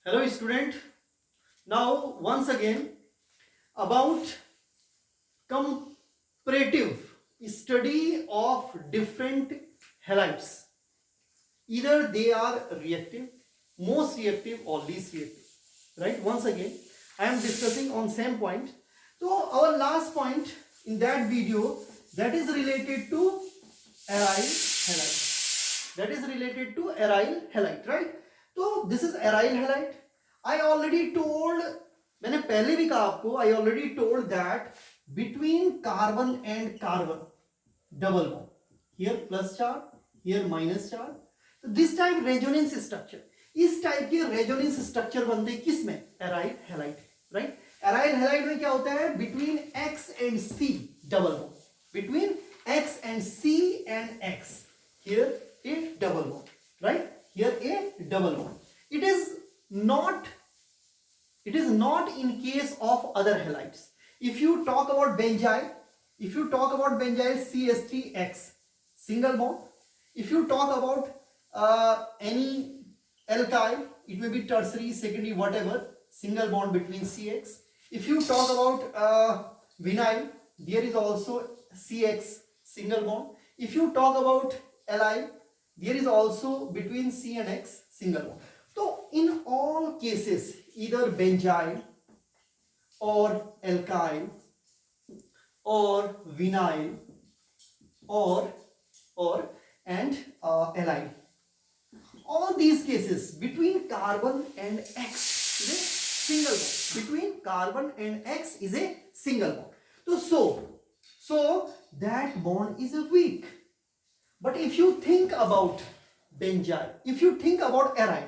Hello student. Now once again about comparative study of different halides. Either they are reactive, most reactive or least reactive. Right? Once again I am discussing on same point. So our last point in that video, that is related to aryl halide. That is related to aryl halide, right? So this is aryl halide. I already told, मैंने पहले भी कहा आपको, I already told that between carbon and carbon double bond, here plus charge, here minus charge. So this type resonance structure, इस type के resonance structure बनते हैं किसमें? Aryl halide, right? Aryl halide में क्या होता है? Between X and C double bond, between X and C and X, here a double bond, right? Here a double bond. It is not in case of other halides. If you talk about benzyl, CH3X, single bond. If you talk about any alkyl, it may be tertiary, secondary, whatever, single bond between CX. If you talk about vinyl, there is also CX, single bond. If you talk about allyl, there is also between C and X, single bond. So in all cases, either benzyl or alkyl or vinyl or allyl, all these cases between carbon and X is a single bond. Between carbon and X is a single bond. So that bond is weak. But if you think about benzyl, if you think about aryl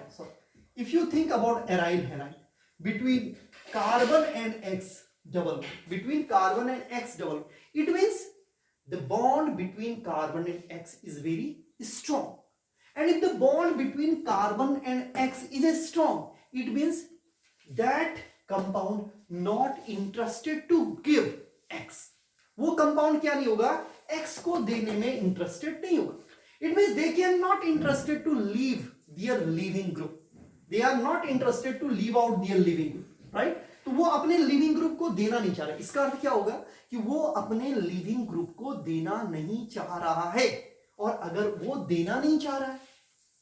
halide, between carbon and X double bond, it means the bond between carbon and X is very strong. And if the bond between carbon and X is strong, it means that compound not interested to give X. वो compound क्या नहीं होगा? X को देने में interested नहीं होगा. It means they can not interested to leave their living group. They are not interested to leave out their living group, right? तो वो अपने लिविंग ग्रुप को देना नहीं चाह रहा. इसका अर्थ क्या होगा? कि वो अपने लिविंग ग्रुप को देना नहीं चाह रहा है. और अगर वो देना नहीं चाह रहा है,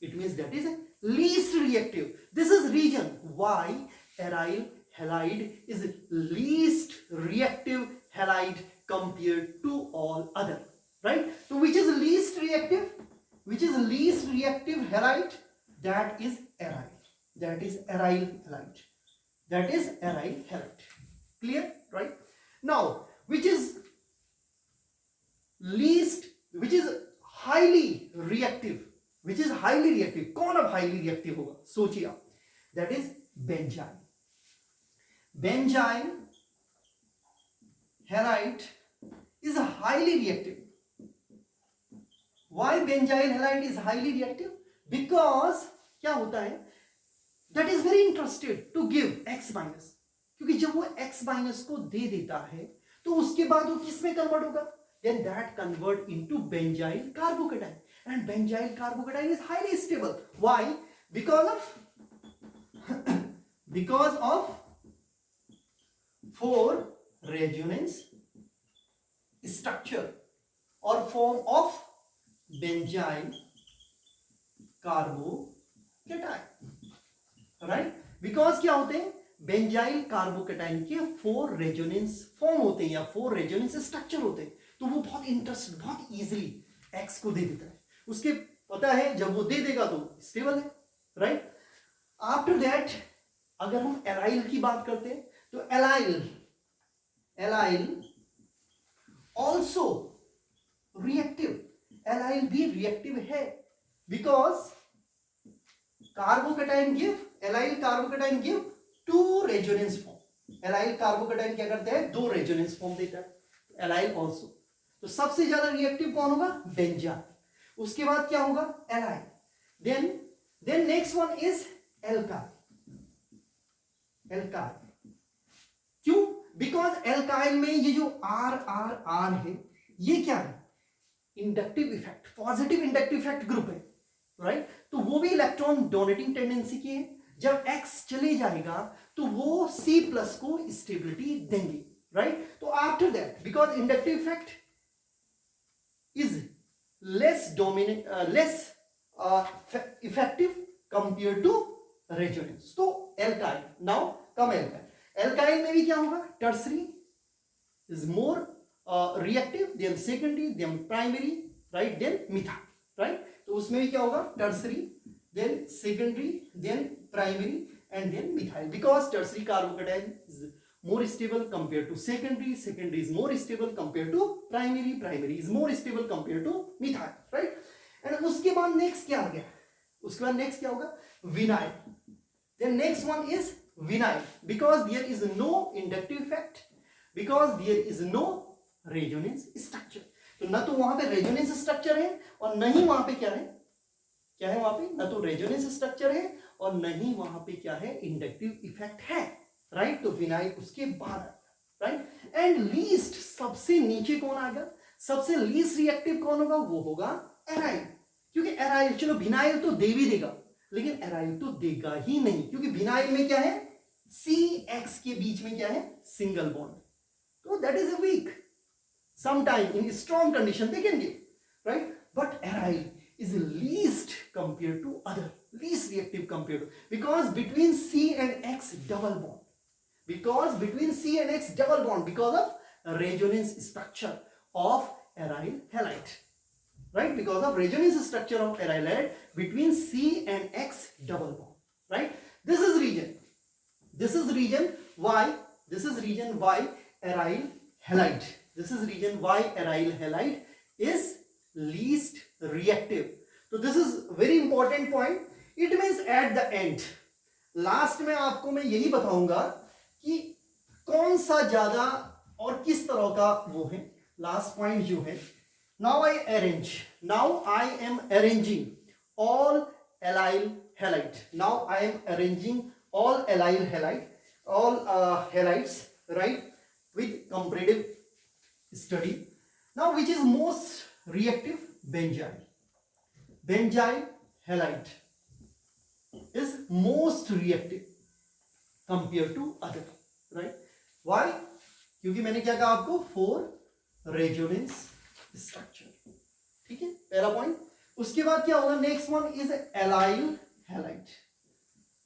it means that is least reactive. This is reason why aryl halide is least reactive halide compared to all other, right? So which is least reactive? Which is least reactive halide? That is aryl. That is aryl halide. That is aryl halide. Clear, right? Now, which is least, which is highly reactive? Which is highly reactive? कौन अब highly reactive होगा? सोचिए आप. That is benzyl. Benzyl halide is highly reactive. Why benzyl halide is highly reactive? Because क्या होता है? That is very interested to give X minus. क्योंकि जब वो X minus को दे देता है, तो उसके बाद वो किस में कन्वर्ट होगा? Then that convert into benzyl carbocation. And benzyl carbocation is highly stable. Why? Because of 4 resonance structure or form of benzyl carbocation, right? Because क्या होते हैं? बेंजाइल कार्बोकेटाइन के 4 रेजोनेंस फॉर्म होते हैं या 4 रेजोनेंस स्ट्रक्चर होते हैं. तो वो बहुत इंटरेस्ट, बहुत इजीली एक्स को दे देता है. उसके पता है जब वो दे देगा तो स्टेबल है, राइट? आफ्टर दैट अगर हम एलाइल की बात करते हैं तो एलाइल ऑल्सो रिएक्टिव. एलाइल भी रिएक्टिव है because carbocation give, allyl carbocation give 2 resonance form. Allyl carbocation क्या करता है? 2 रेजोनेंस फॉर्म देता है. Allyl also. तो सबसे ज्यादा रिएक्टिव कौन होगा? बेंजाइल. उसके बाद क्या होगा? Allyl. Then next one is alkyl. क्यों? बिकॉज एल्काइल में ये जो R है, ये क्या है? Inductive effect, positive inductive effect group है, राइट? तो वो भी इलेक्ट्रॉन डोनेटिंग टेंडेंसी की है. जब X चले जाएगा तो वो C प्लस को स्टेबिलिटी देंगे, राइट। तो after that because inductive effect is less dominate less effective compare to resonance. तो alkyl, now come alkyl, alkyl में भी क्या होगा, tertiary is more reactive than secondary than primary, right, then methyl, right। तो उसमें भी क्या होगा, tertiary then secondary then primary and then methyl, because tertiary carbocation is more stable compared to secondary, secondary is more stable compared to primary, primary is more stable compared to methyl, right। and उसके बाद next क्या आ गया, उसके बाद next क्या होगा, vinyl, then next one is vinyl because there is no inductive effect, because there is no resonance structure। तो न तो वहां पे रेजोनेंस स्ट्रक्चर है और न ही वहां पे क्या है, क्या है वहां पे, न तो रेजोनेंस स्ट्रक्चर है और न ही वहां पे क्या है, इंडक्टिव इफेक्ट है, राइट। तो विनाइल उसके बाद आएगा, राइट। एंड लीस्ट, सबसे नीचे कौन आएगा, सबसे लीस्ट रिएक्टिव कौन होगा, वो होगा एराइल, क्योंकि एराइल, चलो विनाइल तो दे भी देगा लेकिन एराइल तो देगा ही नहीं, क्योंकि विनाइल में क्या है, CX के बीच में क्या है, single bond, so that is a weak, sometime in strong condition they can give, right, but aryl is least compared to other, least reactive compared to, because between C and X double bond, because between C and X double bond because of resonance structure of aryl halide, right, because of resonance structure of aryl halide between C and X double bond, right। This is reason why, this is reason why aryl halide, this is reason why aryl halide is least reactive। तो this is very important point, it means at the end, last में आपको मैं यही बताऊंगा कि कौन सा ज्यादा और किस तरह का वो है, लास्ट पॉइंट जो है। Now I am arranging all aryl halide, now I am arranging all aryl halide, all halides, right, with comparative study। now which is most reactive, benzyl halide is most reactive compared to other, right। why, क्योंकि मैंने क्या कहा आपको, for resonance structure, ठीक है, पहला point. उसके बाद क्या होगा, next one is allyl halide,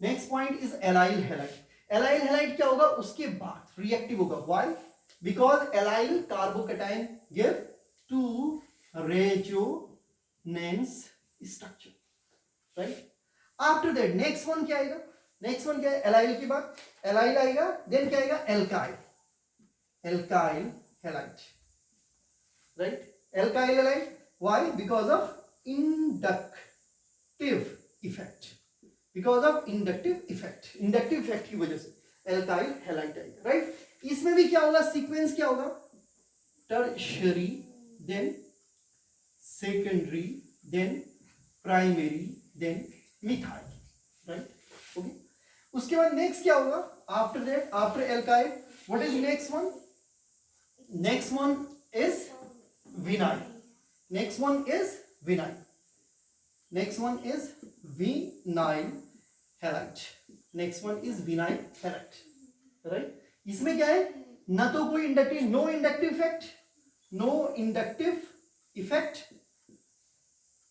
next point is allyl halide. Allyl halide क्या होगा, उसके बाद रिएक्टिव होगा, why, because allyl carbocation give to resonance structure, right. After that next one क्या आएगा, नेक्स्ट वन क्या है, एलाइल के बाद एलाइल आएगा, देन क्या आएगा, alkyl, alkyl halide, right, alkyl halide, why, because of inductive effect, because of inductive effect की वजह से एल्काइल हैलाइड आएगा, राइट। इसमें भी क्या होगा, सीक्वेंस क्या होगा, tertiary then secondary then primary then methyl, right, okay. उसके बाद नेक्स्ट क्या होगा, after that, after alkyl what is next one, next one is vinyl, next one is vinyl, next one is vinyl halide, next one is vinyl halide, right। इसमें क्या है, ना तो कोई inductive, no inductive effect, no inductive effect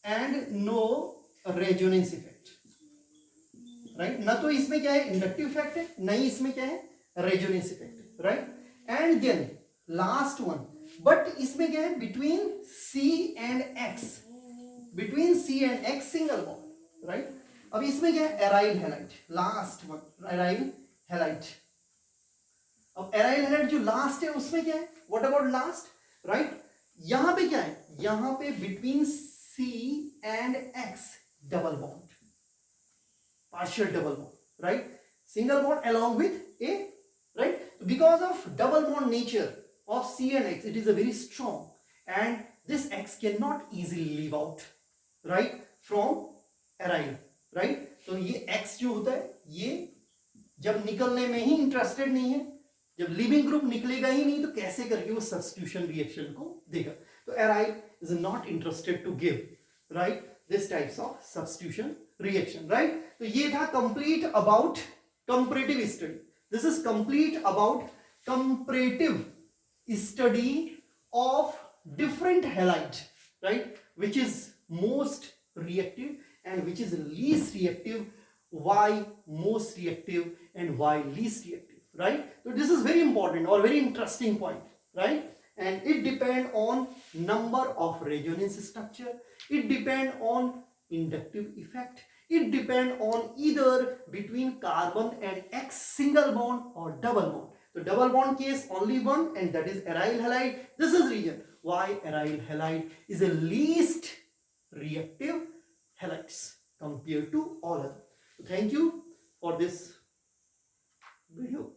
and no resonance effect, right. ना तो इसमें क्या है, इंडक्टिव इफेक्ट है, नहीं इसमें क्या है, resonance effect, right. And then last one, but इसमें क्या है, between C and X, between C and X single bond, right. अब इसमें क्या है, aryl halide, last one, aryl halide. अब एराइल हैलाइड जो लास्ट है उसमें क्या है, व्हाट अबाउट लास्ट, राइट। यहां पे क्या है, यहां पे between C and X double bond, partial double bond, right, single bond along with A, right। Because of double bond nature of C and X, it is a very strong, and this X cannot easily leave out, right, from aryl, right। तो ये X जो होता है, ये जब निकलने में ही interested नहीं है, जब लिविंग ग्रुप निकलेगा ही नहीं तो कैसे करके वो सब्स्टिट्यूशन रिएक्शन को देगा। तो aryl is not interested to give, right, this types of substitution reaction, right? तो ये था complete about comparative study. This is complete about comparative study of different halide, right? Which is most reactive and which is least reactive, why most reactive and why least reactive, right? So this is very important or very interesting point, right? And it depend on number of resonance structure, it depend on inductive effect, it depend on either between carbon and X single bond or double bond. So double bond case only one, and that is aryl halide. This is reason why aryl halide is the least reactive halides compared to all others. So thank you for this video.